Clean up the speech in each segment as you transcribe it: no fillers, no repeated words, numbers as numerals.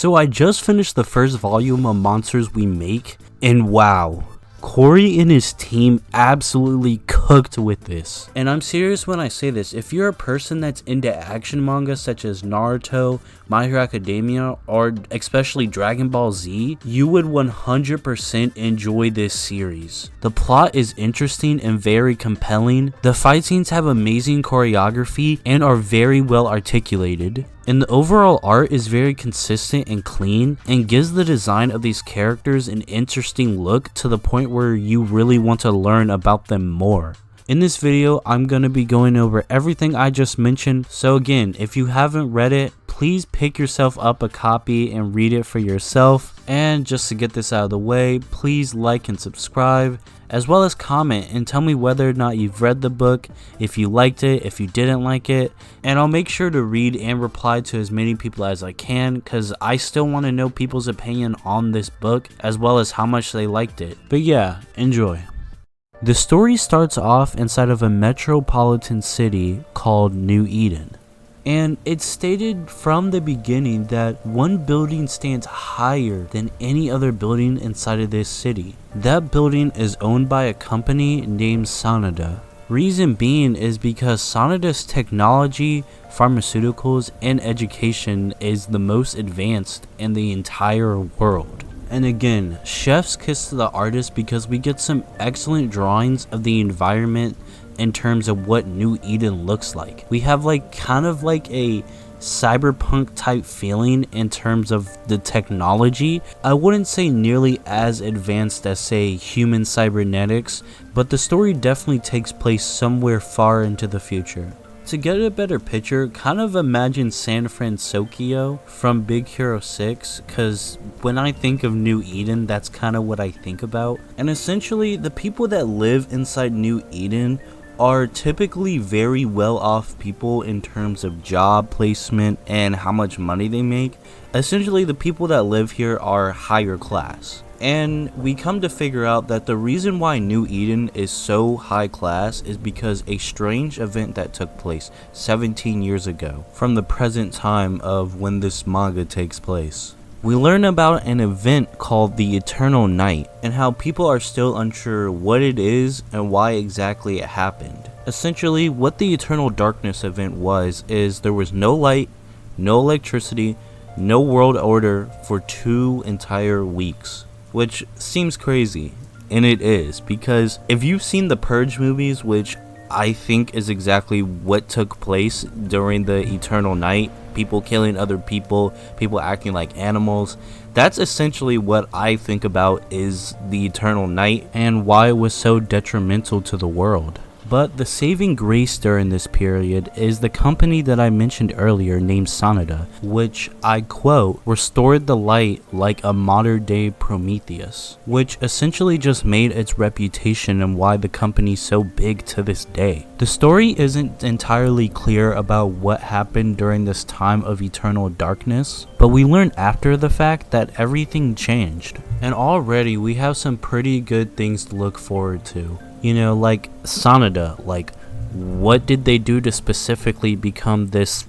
So I just finished the first volume of Monsters We Make, and wow, Cory and his team absolutely cooked with this. And I'm serious when I say this. If you're a person that's into action manga such as Naruto, My Hero Academia, or especially Dragon Ball Z, you would 100% enjoy this series. The plot is interesting and very compelling. The fight scenes have amazing choreography and are very well articulated. And the overall art is very consistent and clean and gives the design of these characters an interesting look to the point where you really want to learn about them more. In this video, I'm going to be going over everything I just mentioned, so again, if you haven't read it, please pick yourself up a copy and read it for yourself. And just to get this out of the way, please like and subscribe, as well as comment and tell me whether or not you've read the book, if you liked it, if you didn't like it, and I'll make sure to read and reply to as many people as I can, because I still want to know people's opinion on this book, as well as how much they liked it. But yeah, enjoy. The story starts off inside of a metropolitan city called New Eden. And it's stated from the beginning that one building stands higher than any other building inside of this city. That building is owned by a company named Sanada. Reason being is because Sanada's technology, pharmaceuticals, and education is the most advanced in the entire world. And again, chef's kiss to the artist because we get some excellent drawings of the environment in terms of what New Eden looks like. We have kind of like a cyberpunk type feeling in terms of the technology. I wouldn't say nearly as advanced as say human cybernetics, but the story definitely takes place somewhere far into the future. To get a better picture, kind of imagine San Francisco from Big Hero 6, because when I think of New Eden, that's kind of what I think about. And essentially, the people that live inside New Eden are typically very well off people in terms of job placement and how much money they make. Essentially, the people that live here are higher class. And we come to figure out that the reason why New Eden is so high class is because a strange event that took place 17 years ago from the present time of when this manga takes place. We learn about an event called the Eternal Night and how people are still unsure what it is and why exactly it happened. Essentially, what the Eternal Darkness event was is there was no light, no electricity, no world order for 2 entire weeks. Which seems crazy, and it is, because if you've seen the Purge movies, which I think is exactly what took place during the Eternal Night, people killing other people, people acting like animals, that's essentially what I think about is the Eternal Night and why it was so detrimental to the world. But the saving grace during this period is the company that I mentioned earlier named Sanada, which, I quote, restored the light like a modern day Prometheus, which essentially just made its reputation and why the company's so big to this day. The story isn't entirely clear about what happened during this time of eternal darkness, but we learn after the fact that everything changed. And already we have some pretty good things to look forward to. You know, like Sanada, what did they do to specifically become this,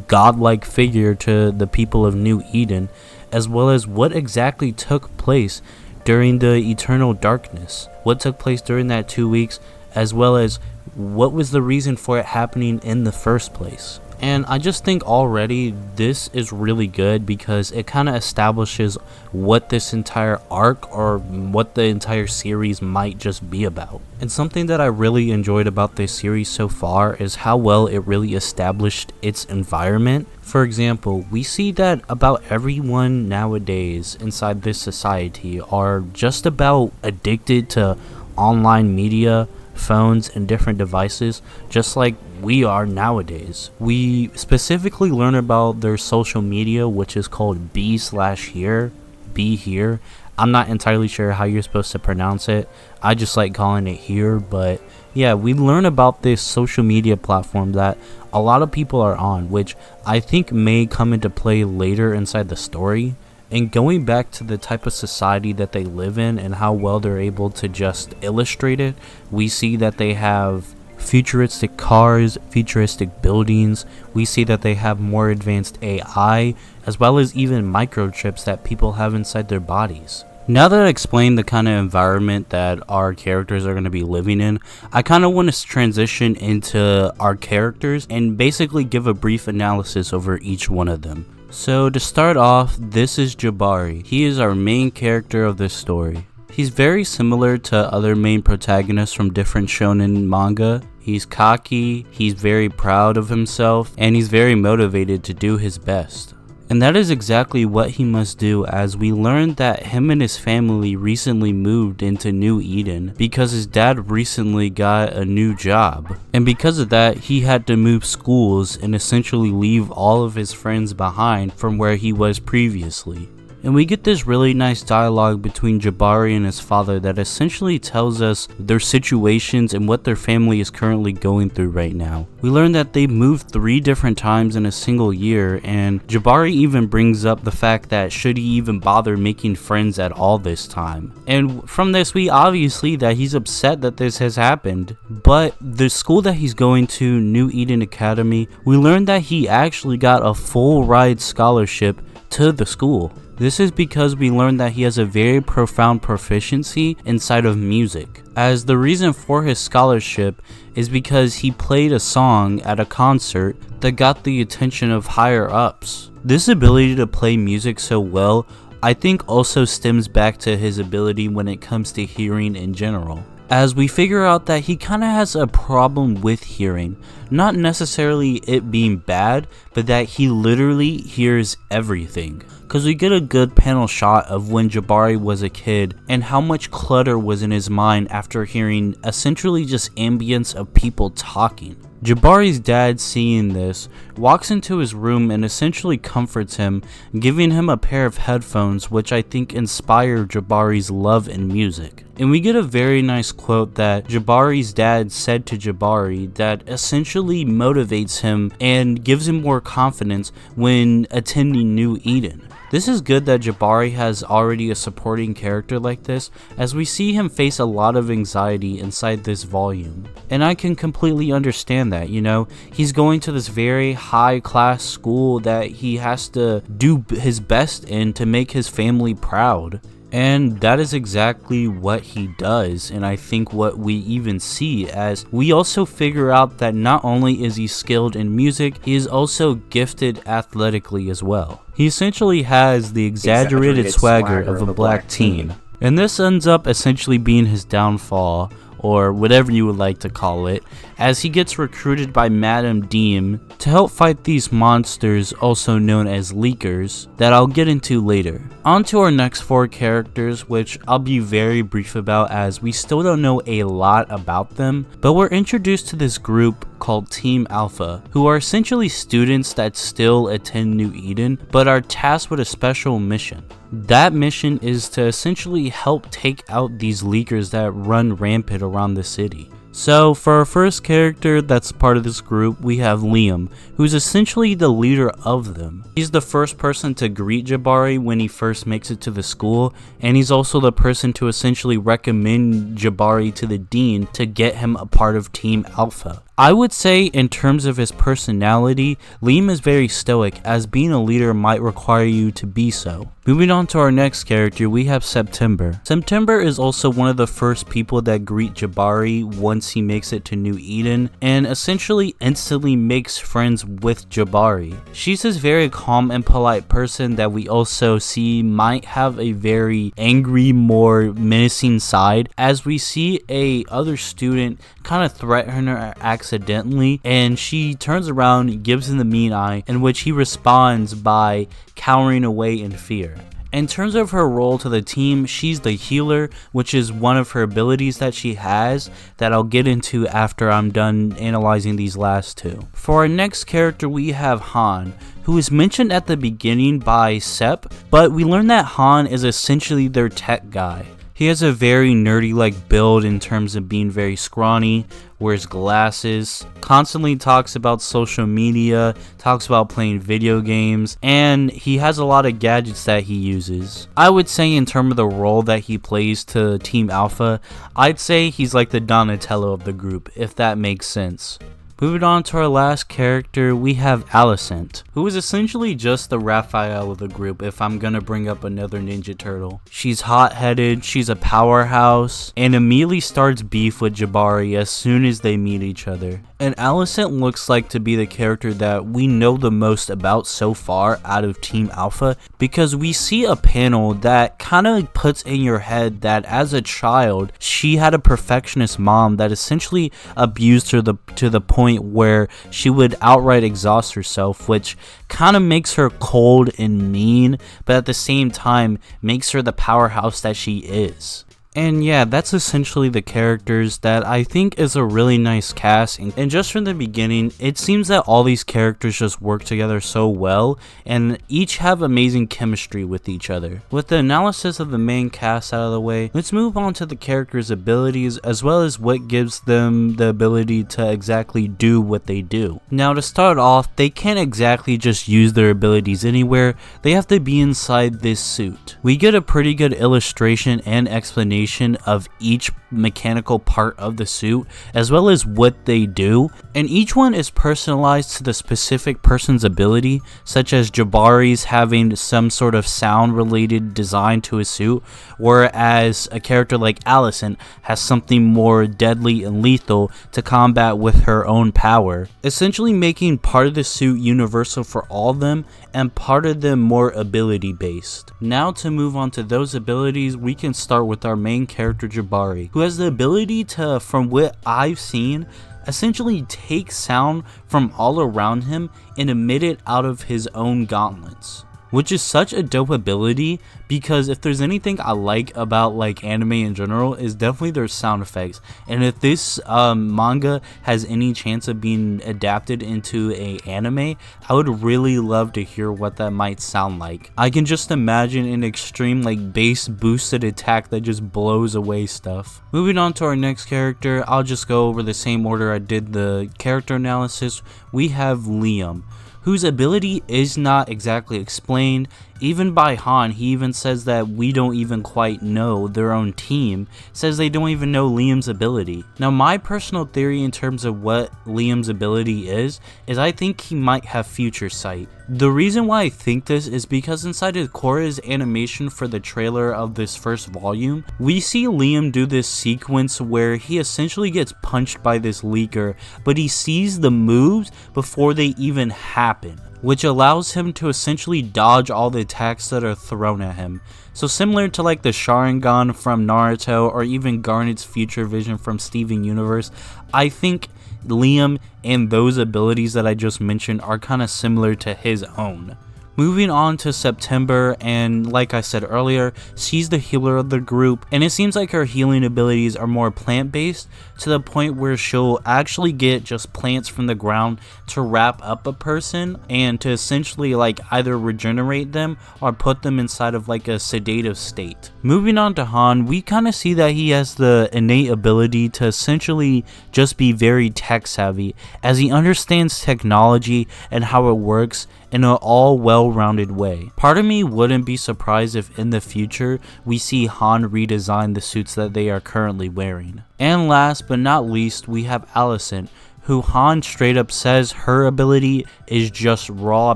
godlike figure to the people of New Eden, as well as what exactly took place during the Eternal Darkness, what took place during that 2 weeks, as well as what was the reason for it happening in the first place. And I just think already this is really good because it kind of establishes what this entire arc or what the entire series might just be about. And something that I really enjoyed about this series so far is how well it really established its environment. For example, we see that about everyone nowadays inside this society are just about addicted to online media, phones, and different devices, just like we are nowadays. We specifically learn about their social media, which is called B/here, be here. I'm not entirely sure how you're supposed to pronounce it. I just like calling it here, but yeah, we learn about this social media platform that a lot of people are on, which I think may come into play later inside the story. And going back to the type of society that they live in and how well they're able to just illustrate it, we see that they have futuristic cars, futuristic buildings. We see that they have more advanced AI, as well as even microchips that people have inside their bodies. Now that I explained the kind of environment that our characters are going to be living in, I kind of want to transition into our characters and basically give a brief analysis over each one of them. So to start off, this is Jabari. He is our main character of this story. He's very similar to other main protagonists from different shonen manga. He's cocky, he's very proud of himself, and he's very motivated to do his best. And that is exactly what he must do, as we learned that him and his family recently moved into New Eden because his dad recently got a new job. And because of that, he had to move schools and essentially leave all of his friends behind from where he was previously. And we get this really nice dialogue between Jabari and his father that essentially tells us their situations and what their family is currently going through right now. We learn that they moved 3 different times in a single year, and Jabari even brings up the fact that should he even bother making friends at all this time. And from this, we obviously that he's upset that this has happened. But the school that he's going to, New Eden Academy, we learned that he actually got a full ride scholarship to the school. This is because we learned that he has a very profound proficiency inside of music, as the reason for his scholarship is because he played a song at a concert that got the attention of higher ups. This ability to play music so well, I think also stems back to his ability when it comes to hearing in general, as we figure out that he kind of has a problem with hearing. Not necessarily it being bad, but that he literally hears everything. Because we get a good panel shot of when Jabari was a kid and how much clutter was in his mind after hearing essentially just ambience of people talking. Jabari's dad, seeing this, walks into his room and essentially comforts him, giving him a pair of headphones, which I think inspire Jabari's love in music. And we get a very nice quote that Jabari's dad said to Jabari that essentially motivates him and gives him more confidence when attending New Eden. This is good that Jabari has already a supporting character like this, as we see him face a lot of anxiety inside this volume. And I can completely understand that, you know, he's going to this very high class school that he has to do his best in to make his family proud. And that is exactly what he does, and I think what we even see, as we also figure out that not only is he skilled in music, he is also gifted athletically as well. He essentially has the exaggerated swagger of a black teen. And this ends up essentially being his downfall, or whatever you would like to call it, as he gets recruited by Madame Deem to help fight these monsters, also known as leakers, that I'll get into later. On to our next 4 characters, which I'll be very brief about as we still don't know a lot about them, but we're introduced to this group called Team Alpha, who are essentially students that still attend New Eden, but are tasked with a special mission. That mission is to essentially help take out these leakers that run rampant around the city. So for our first character that's part of this group, we have Liam, who's essentially the leader of them. He's the first person to greet Jabari when he first makes it to the school, and he's also the person to essentially recommend Jabari to the dean to get him a part of Team Alpha. I would say in terms of his personality, Liam is very stoic, as being a leader might require you to be so. Moving on to our next character, we have September. September is also one of the first people that greet Jabari once he makes it to New Eden, and essentially instantly makes friends with Jabari. She's this very calm and polite person that we also see might have a very angry, more menacing side, as we see a other student kind of threaten her accidentally, and she turns around and gives him the mean eye, in which he responds by cowering away in fear. In terms of her role to the team, she's the healer, which is one of her abilities that she has that I'll get into after I'm done analyzing these last 2. For our next character, we have Han, who is mentioned at the beginning by Sep, but we learn that Han is essentially their tech guy. He has a very nerdy-like build in terms of being very scrawny, wears glasses, constantly talks about social media, talks about playing video games, and he has a lot of gadgets that he uses. I would say in terms of the role that he plays to Team Alpha, I'd say he's like the Donatello of the group, if that makes sense. Moving on to our last character, we have Alicent, who is essentially just the Raphael of the group if I'm gonna bring up another Ninja Turtle. She's hot-headed, she's a powerhouse, and immediately starts beef with Jabari as soon as they meet each other. And Alicent looks like to be the character that we know the most about so far out of Team Alpha, because we see a panel that kind of puts in your head that as a child, she had a perfectionist mom that essentially abused her to the point where she would outright exhaust herself, which kind of makes her cold and mean, but at the same time makes her the powerhouse that she is. And yeah, that's essentially the characters that I think is a really nice cast, and just from the beginning, it seems that all these characters just work together so well, and each have amazing chemistry with each other. With the analysis of the main cast out of the way, let's move on to the characters' abilities, as well as what gives them the ability to exactly do what they do. Now to start off, they can't exactly just use their abilities anywhere, they have to be inside this suit. We get a pretty good illustration and explanation of each mechanical part of the suit, as well as what they do, and each one is personalized to the specific person's ability, such as Jabari's having some sort of sound related design to his suit, whereas a character like Alicent has something more deadly and lethal to combat with her own power, essentially making part of the suit universal for all of them and part of them more ability based. Now to move on to those abilities, we can start with our main character Jabari, who has the ability to, from what I've seen, essentially take sound from all around him and emit it out of his own gauntlets, which is such a dope ability, because if there's anything I like about like anime in general, is definitely their sound effects. And if this manga has any chance of being adapted into a anime, I would really love to hear what that might sound like. I can just imagine an extreme like bass boosted attack that just blows away stuff. Moving on to our next character, I'll just go over the same order I did the character analysis. We have Liam, whose ability is not exactly explained. Even by Han, he even says that we don't even quite know. Their own team says they don't even know Liam's ability. Now my personal theory in terms of what Liam's ability is I think he might have future sight. The reason why I think this is because inside of Korra's animation for the trailer of this first volume, we see Liam do this sequence where he essentially gets punched by this leaker, but he sees the moves before they even happen, which allows him to essentially dodge all the attacks that are thrown at him. So similar to like the Sharingan from Naruto, or even Garnet's future vision from Steven Universe, I think Liam and those abilities that I just mentioned are kind of similar to his own. Moving on to September, and like I said earlier, she's the healer of the group, and it seems like her healing abilities are more plant-based, to the point where she'll actually get just plants from the ground to wrap up a person and to essentially like either regenerate them or put them inside of like a sedative state. Moving on to Han, we kind of see that he has the innate ability to essentially just be very tech savvy, as he understands technology and how it works in an all well-rounded way. Part of me wouldn't be surprised if in the future we see Han redesign the suits that they are currently wearing. And last but not least, we have Alicent, who Han straight up says her ability is just raw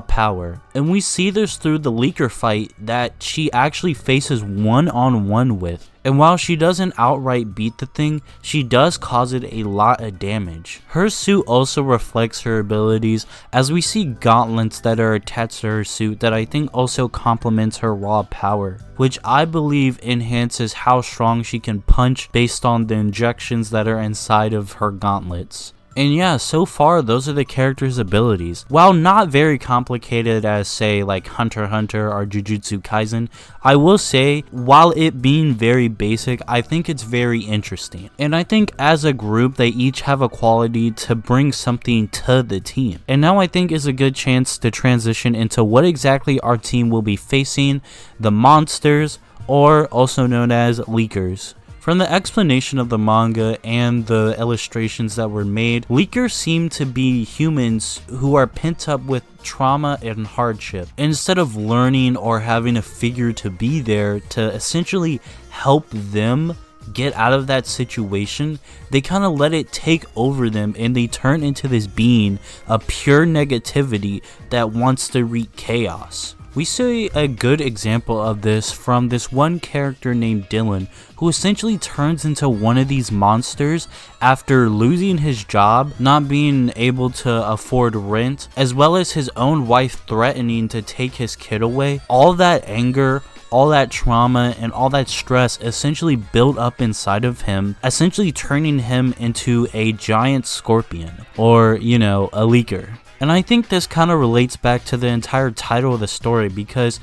power. And we see this through the leaker fight that she actually faces one-on-one with. And while she doesn't outright beat the thing, she does cause it a lot of damage. Her suit also reflects her abilities, as we see gauntlets that are attached to her suit that I think also complements her raw power, which I believe enhances how strong she can punch based on the injections that are inside of her gauntlets. And yeah, so far those are the characters' abilities. While not very complicated as say like Hunter x Hunter or Jujutsu Kaisen, I will say while it being very basic, I think it's very interesting. And I think as a group they each have a quality to bring something to the team. And now I think is a good chance to transition into what exactly our team will be facing, the monsters, or also known as leakers. From the explanation of the manga and the illustrations that were made, leakers seem to be humans who are pent up with trauma and hardship. Instead of learning or having a figure to be there to essentially help them get out of that situation, they kind of let it take over them and they turn into this being of pure negativity that wants to wreak chaos. We see a good example of this from this one character named Dylan, who essentially turns into one of these monsters after losing his job, not being able to afford rent, as well as his own wife threatening to take his kid away. All that anger, all that trauma, and all that stress essentially built up inside of him, essentially turning him into a giant scorpion, or, you know, a leaker. And I think this kind of relates back to the entire title of the story, because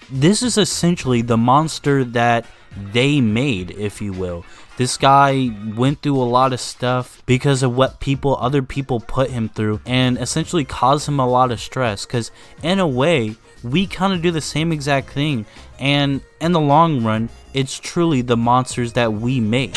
this is essentially the monster that they made, if you will. This guy went through a lot of stuff because of what other people put him through, and essentially caused him a lot of stress, because in a way, we kind of do the same exact thing, and in the long run, it's truly the monsters that we make,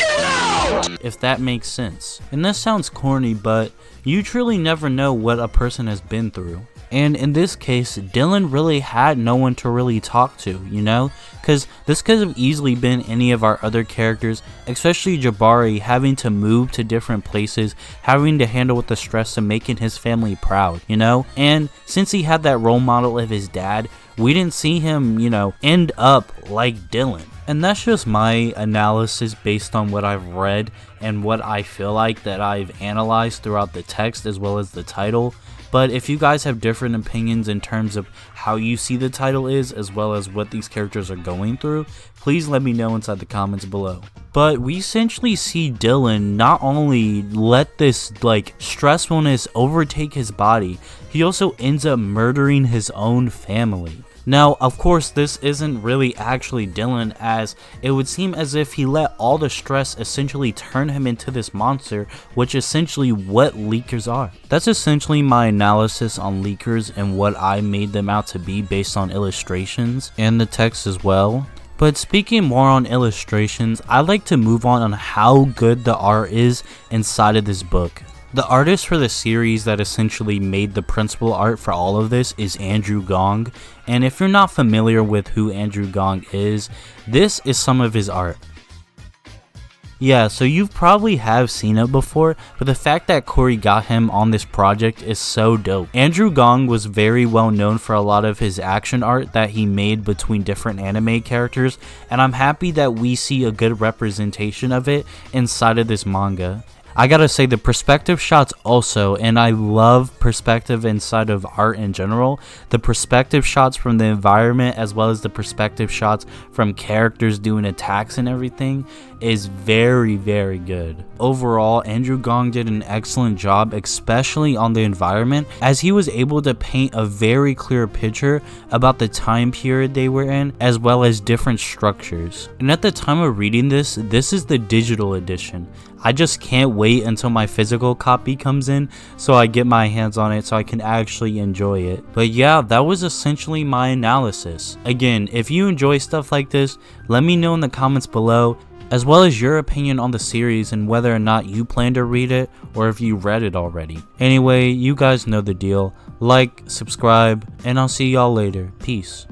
if that makes sense. And this sounds corny, but you truly never know what a person has been through. And in this case, Dylan really had no one to really talk to, you know? Because this could have easily been any of our other characters, especially Jabari having to move to different places, having to handle with the stress of making his family proud, you know? And since he had that role model of his dad, we didn't see him, you know, end up like Dylan. And that's just my analysis based on what I've read and what I feel like that I've analyzed throughout the text as well as the title. But if you guys have different opinions in terms of how you see the title is, as well as what these characters are going through, please let me know inside the comments below. But we essentially see Dylan not only let this stressfulness overtake his body, he also ends up murdering his own family. Now, of course, this isn't really actually Dylan, as it would seem as if he let all the stress essentially turn him into this monster, which is essentially what leakers are. That's essentially my analysis on leakers and what I made them out to be based on illustrations and the text as well. But speaking more on illustrations, I'd like to move on how good the art is inside of this book. The artist for the series that essentially made the principal art for all of this is Andrew Gong, and if you're not familiar with who Andrew Gong is, this is some of his art. Yeah, so you probably have seen it before, but the fact that Cory got him on this project is so dope. Andrew Gong was very well known for a lot of his action art that he made between different anime characters, and I'm happy that we see a good representation of it inside of this manga. I gotta say, the perspective shots also, and I love perspective inside of art in general. The perspective shots from the environment as well as the perspective shots from characters doing attacks and everything is very, very good. Overall, Andrew Gong did an excellent job, especially on the environment, as he was able to paint a very clear picture about the time period they were in, as well as different structures. And at the time of reading this is the digital edition. I just can't wait until my physical copy comes in so I get my hands on it so I can actually enjoy it. But yeah, that was essentially my analysis. Again, if you enjoy stuff like this, let me know in the comments below, as well as your opinion on the series and whether or not you plan to read it or if you read it already. Anyway, you guys know the deal. Like, subscribe, and I'll see y'all later. Peace.